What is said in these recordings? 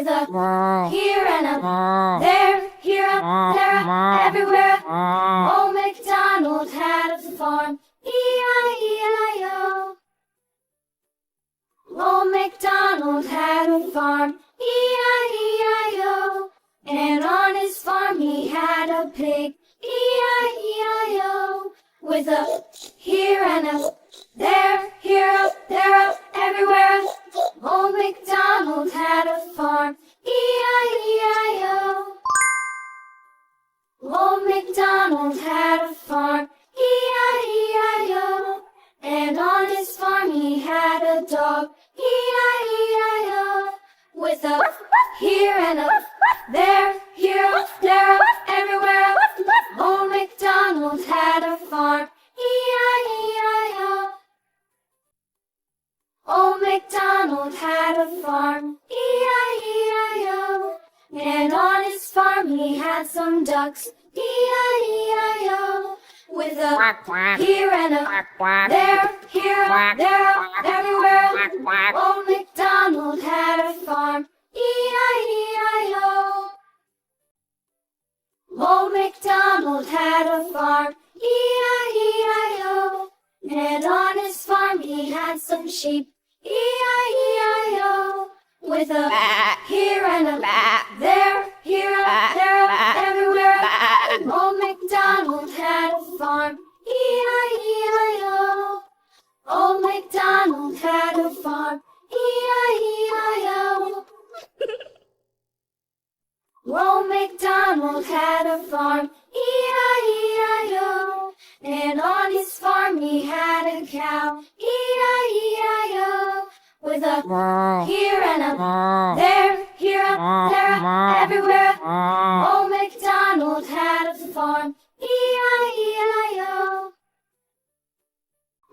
a here and a there, here, there, everywhere. Old MacDonald had a farm, E-I-E-I-O. Old MacDonald had a farm, E-I-E-I-O. And on his farm he had a pig, E-I-E-I-O. With a here and a there, here, there, everywhere. Old MacDonald had a farm, E-I-E-I-O. Old MacDonald had a farm, E-I-E-I-O. And on his farm he had a dog, E-I-E-I-O. With a here and a there, here, there, everywhere. Old MacDonald had a farm, E-I-E-I-O. Old MacDonald had a farm, E-I-E-I-O. And on his farm he had some ducks, E-I-E-I-O. With a here and a there, here, there, everywhere. Old MacDonald had a farm, E-I-E-I-O. Old MacDonald had a farm, E-I-E-I-O. And on his farm he had some sheep, E-I-E-I-O. With a here and a there, here, there, everywhere. Old MacDonald had a farm, E-I-E-I-O. Old MacDonald had a farm, E-I-E-I-O. Old MacDonald had a farm, E-I-E-I-O. And on his farm he had a cow, E-I-E-I-O. With a here and a there, here, there, everywhere. Old MacDonald had a farm, E-I-E-I-O.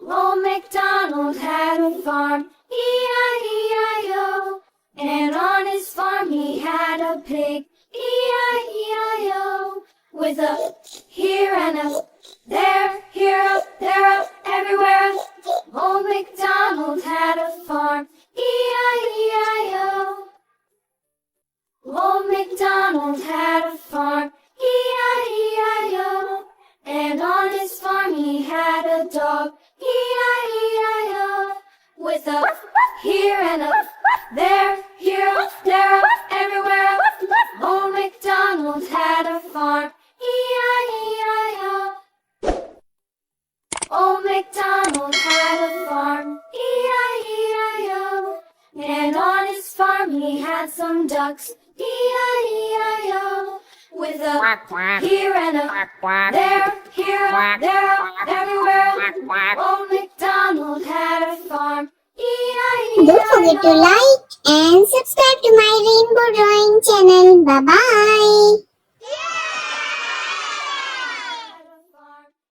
Old MacDonald had a farm, E-I-E-I-O. And on his farm he had a pig, E-I-E-I-O. With a here and a there, here, there, everywhere. Old MacDonald had a farm, E-I-E-I-O. Old MacDonald had a farm, E-I-E-I-O. And on his farm he had a dog, E-I-E-I-O. With a here and a there, here, there, everywhere. Old MacDonald had a farm, E-I-E-I-O. Old MacDonald had a farm, E-I-E-I-O. And on his farm he had some ducks, E-I-E-I-O. With a here and a there, here, there, everywhere. Old MacDonald had a farm, E-I-E-I-O. Don't forget to like and subscribe to my Rainbow Drawing channel. Bye bye.